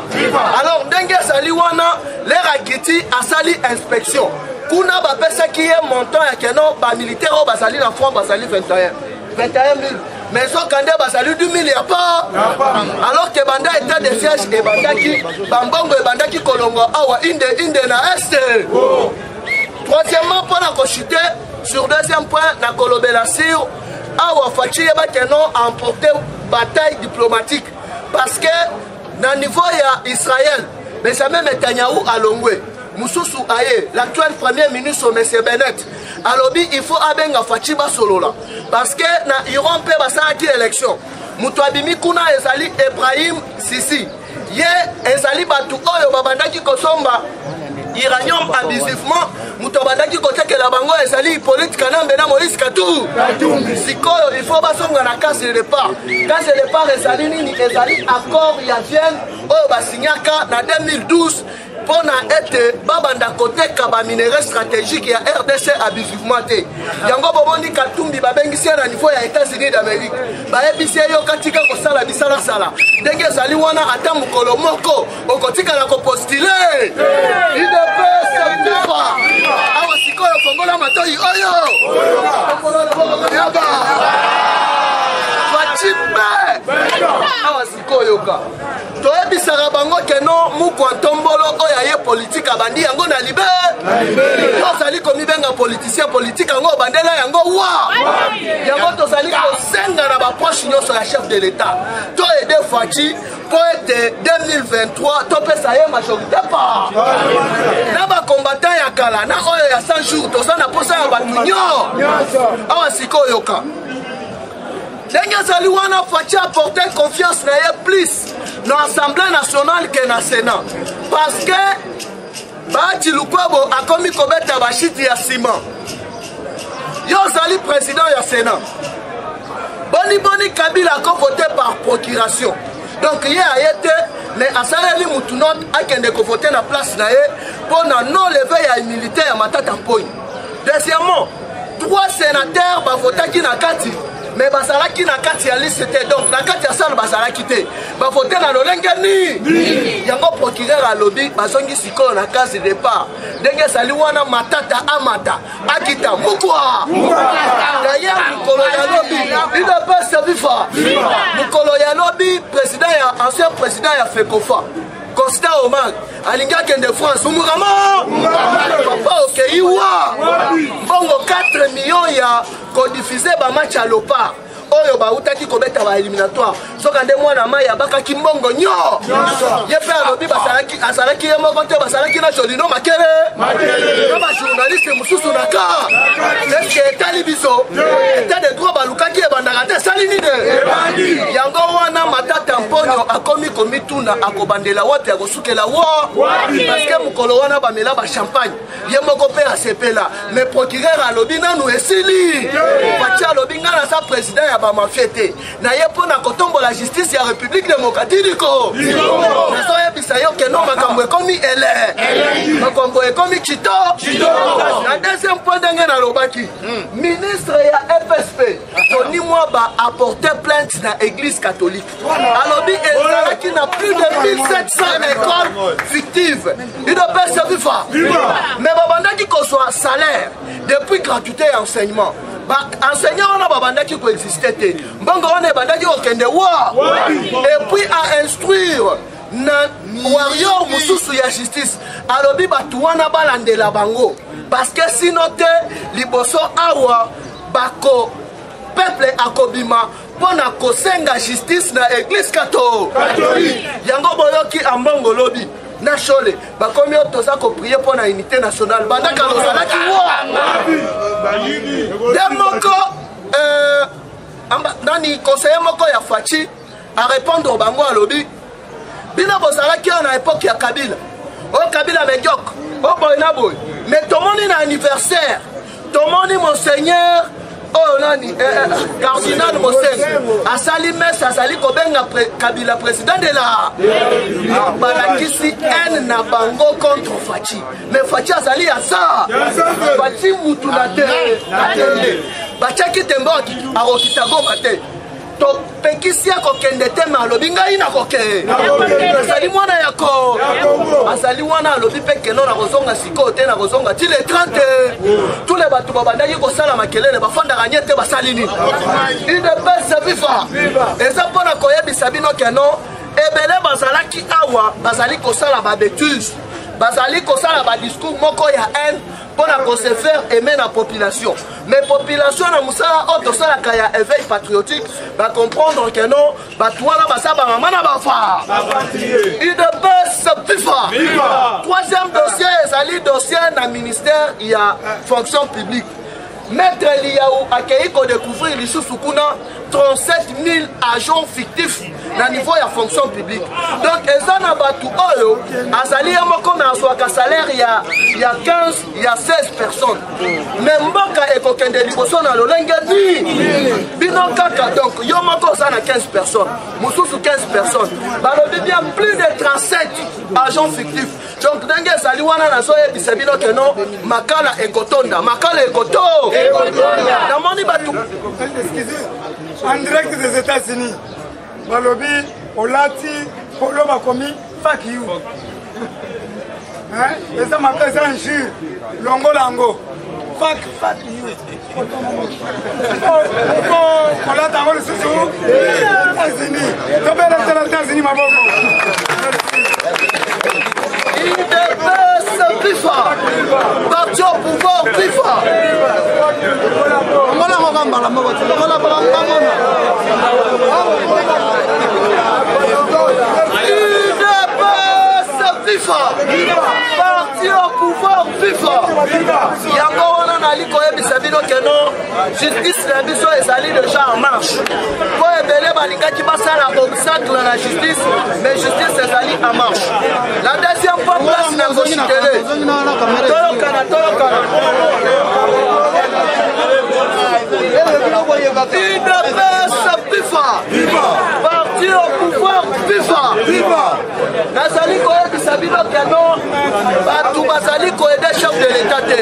Alors ndenge sali wana leur akiti asali inspection. Kuna ba pesa qui est montant ya keno ba militaire o basali na franc basali 21 000. Mais so kande basali 2 000 ya pas. Alors que banda état de siège et bandaki bambongo e bandaki kolongo awa inde na est. Troisièmement pour la cochiter sur deuxième point na kolobela sur awa Fachi yeba keno emporté bataille diplomatique parce que na niveau ya Israël Benjamin Netanyahu alongwe mususu aye l'actuel premier ministre M. Bennett alobi il faut abenga Fachi basolola parce que na Iran pe basalaki élection mutu abimi kuna ezali Ibrahim Sisi ye ezali batu oyo babandaki kosomba iranium abusivement muto bandaki kotekela bango ezali politique kanambe na Moïse Katumbi sikoyo il faut basonga na case de départ ezali nini ezali accord ya Vienne oyo basignaka na 2012 pona ete babanda koteka ba minerais stratégique ya RDC abusivement te yango bomoni Katumbi babengisi na niveau ya États-Unis d'Amérique bayebisi yo katika kosala bisala sala ndenge ezali wana ata mukolo moko okotika na kopostile UDPS viva awa sikoyo fongola matoi oyo yaba Fachibe awa sikoyo ka toyebisaka bango keno mukwa ntombolo oyo aye politique abandi yango na libe tozali komibenga politicien politique yango bandela yango wa yango tozali kosenga na baproche nyonso ya chef de l'état to ede Fachi po ete 2023 topesa ye majorité pa na bakombatant ya kala na oyo ya 100 jours toza na posa ya bato nyo awa sikoyo ka ndenge ezali wana Fachi apporte confiance na ye plus dans l'Assemblée nationale que dans le Sénat. Parce que Baati Lukwebo a commis kobeta bashiti ya ciment. Yo zali président ya Sénat. Boni Kabila a voté par procuration. Donc il y a été mais asaleli mutunot akende ko voter na place na ye pour na non lever ya militaire matata point. Deuxièmement, 3 sénateurs ba votaki na kati mais basalaki na kati ya liste te donc na kati ya salle basalaki te bavote na lolenge ni yango procureur alobi bazongi sikoyo na case de départ ndenge ezali wana matata amata akita mukwa d'ailleurs mukolo ya lobi UDPS viva mukolo ya lobi ancien président ya FECOFA Costa Omar alinga kende France Murama papa okeiwa bongo 4 millions ya kodiffuser ba match à Lopar oyo bautaki kobeta ba éliminatoire soka nde mwana mai abakaki mbongo nyo ye pe alobi asalaki ye moko te basalaki na Jolino Makele na bajournaliste mosusu na ka eske etali biso etat de droit balukaki ebandaka te esali nini yango wana matata mponyo akomi komituna akobandela wapi akosukela wo parceke mokolo wana bamela bachampagne ye moko mpe asepela mais procureur alobi nanu esili Fachi alobi nga na sa président ya bamafie te na ye mpo na kotombola justice ya république démocratique du Congo nazoyebisa yo ke no makambo ekomi ele makambo ekomi kito na deuxième point ndenge nalobaki ministre ya FSP Tony Mwaba apporté plainte na église catholique alobi ezalaki na plus de 1700 écoles fictives UDPS viva mais babandaki kozwa salaire depuis gratuité et enseignement enseignant on a babandaki ko exister te mbongo on e bandaki okende wa et puis à instruire na warrior mususu ya justice alobi batu wana balandela bango parce que sinon te liboso awa bako peuple akobima pona kosenga justice na église catholique yango boyoki ambongo lobi na chole bakomi otoza ko prier pour la unité nationale bandaka lozalaki wa demoko nani conseiller moko ya Fachi a répondre bango alobi bina bozalaki na époque ya Kabila o Kabila mediocre o boyna boy mais tomoni na anniversaire tomoni monseigneur oh nani cardinal Mosengo asali messe asali kobenga Kabila président de la balakisi en na bango contre Fachi mais Fachi asali ya ça Fachi mutu na tele bachaki temboki arokita goma te to pekisi akokende te ma alobi ngai nakoke asali mwana yako asali wana alobi peke no na kozonga siko te na kozonga ti le 30 tous les bato babandaki kosala makelele bafandaka nye te basali nini UDPS viva eza mpona koyebisa bino keno ebele bazalaki awa bazali kosala babétuse bazali kosala badiscours moko ya haine pour se faire aimer la population. Mais population na musala auto sala kaya éveil patriotique va comprendre que non, ba toi là ba sa ba maman na ba fa. UDPS viva. Troisième dossier, c'est dossier na ministère il y a fonction publique. Maître Liaou accueilli qu'on découvrir les sous-soukuna 37 000 agents fictifs na niveau de la fonction publique. Donc, ils ont abattu Oyo, Azali Yamoko na un salaire il y a 15, il y a 16 personnes. Mais Mboka et Kokende Liboso na Lolengedi. Binon Kaka, donc, Yomoko ça na 15 personnes. Moussous 15 personnes. Balobi bien plus de 37 agents fictifs. Donc, Dengue Saliwana na Soye Bisebino Keno, Makala et Kotonda. Makala et Koto. En direct des États-Unis, Balobi, Olati, Polo Bakomi, fuck you. Et ça m'appelle ça un jure, Longo Lango. Fuck you. Olati, on le sous États-Unis. Tombez les États-Unis, ma bobo. UDPS viva. Parti au pouvoir viva. UDPS viva. Parti au pouvoir viva. Yango wana nali koyebisa bino keno justice na biso ezali déjà en marche. Po ebele balingaki basala obstacle na justice, mais justice ezali en marche. La deuxième fois place na koshitele. Tolokana. UDPS viva. Parti au pouvoir viva. Nazali koyebisa bino keno batu bazali koyede chef de l'état te.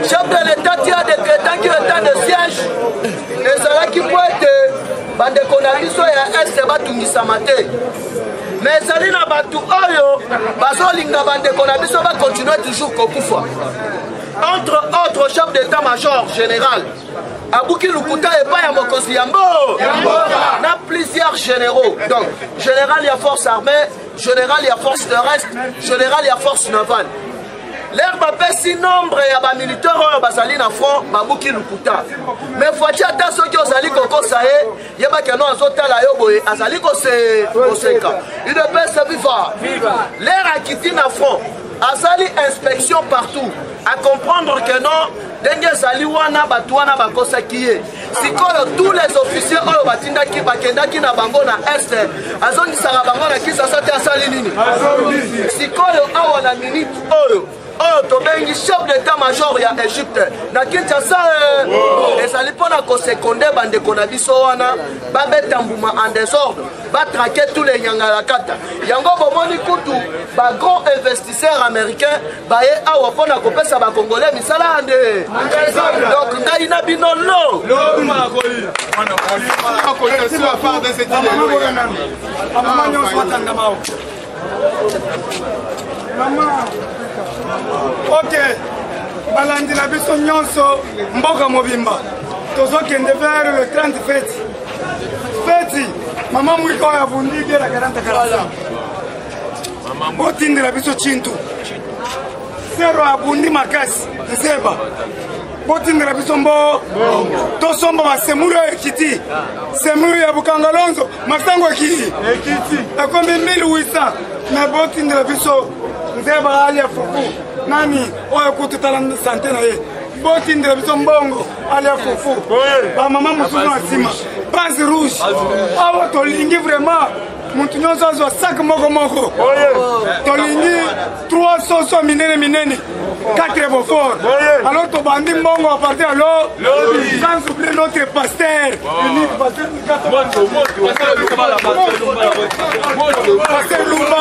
Chef de l'état a décrété l'état de siège. Ezalaki po ete bandeko na biso ya este batungisama te. Mais ezali na batu oyo bazolinga bandeko na biso bakontinue toujours kokufa. Entre autres chef d'état-major général abuki lukuta epai ya mokonzi ya na plusieurs généraux. Donc général ya force armée, général ya force terrestre, général ya force navale. L'air bapesi nombre ya bamilitaire oyo bazali na front babuki lukuta. Mais Fachi ata soki ozali kokosa ye yebaki no azotala yo boye azali koseka. Il ne peut se vivre. L'air akiti na front azali inspection partout. À comprendre que non, denge zali wana batu wana bakosaki ye. Sikoyo tous les officiers oyo batindaki bakendaki na bango na est azongisaka bango na Kinshasa te asali nini. Sikoyo awa na minute oyo tobengi chef d'état-major ya Égypte na Kinshasa ezali mpona kosekonde bandeko na biso wana babeta mbuma en désordre batrake tous les nyangalakata yango bomoni kutu bagrand investisseurs américains baye awa mpona kopesa bakongolais misala nde donc ngai na bino lo ok balandi na biso nyonso mboka mobimba tozokende vers le 30 feti mama mwiko oyo avundi gera 40 botindela biso chintu sero abundi makasi nzeba botindela biso mbo tosomba basemuru oyo ekiti semuru ya bukangalonzo masango ekiti ekomi 1800 me botindela biso nzeba ali ya fufu nani oyo kututala sante na ye botindela biso mbongo ali ya fufu bamama mosusu na nsima base rouge awa tolingi vraiment mutu nyonso azwa sak moko tolingi 3 soso minene 4 beaufort alors tobandi mbongo à partir à l'eau sans oublier notre pasteur unique pasteur Lumba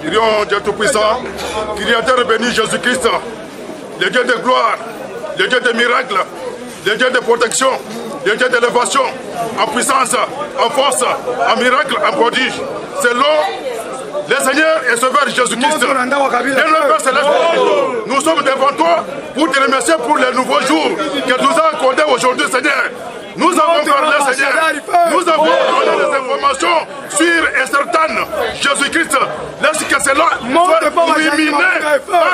Kyrion Dieu Tout-Puissant, Créateur béni Jésus-Christ, le Dieu de gloire, le Dieu de miracles, le Dieu de protection, le Dieu d'élévation, en puissance, en force, en miracle, en prodige, selon le Seigneur et Sauveur Jésus-Christ. Nous sommes devant toi pour te remercier pour les nouveaux jours que tu nous as accordés aujourd'hui, Seigneur. Nous avons parlé, Seigneur. Nous avons donné des informations sûres et certaines. Jésus-Christ, lorsque cela soit illuminé par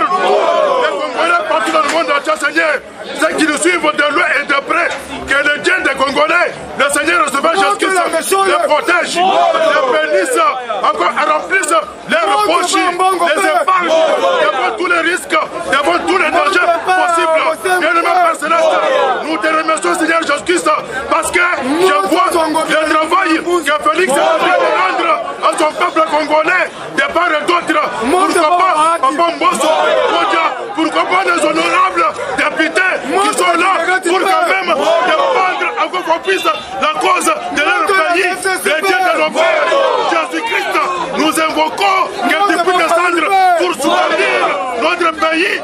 les Congolais partout dans le monde entier, Seigneur. Ceux qui nous suivent de loin et de près, que le Dieu des Congolais, le Seigneur recevant Jésus-Christ, les protège, les bénisse, encore remplisse leurs poches, les épargne, devant tous les risques, devant tous les dangers possibles. Bien-aimé Père Céleste, nous te remercions, Seigneur Jésus-Christ, parce que je vois le travail que Félix est en train de rendre à son peuple congolais de part et d'autre. Pourquoi pas Papa Mbosso, pourquoi pas des honorables députés qui sont là pour quand même défendre encore qu'on puisse la cause de leur pays, les dieux de nos pères. Jésus-Christ, nous invoquons que tu puisses descendre pour soutenir notre pays.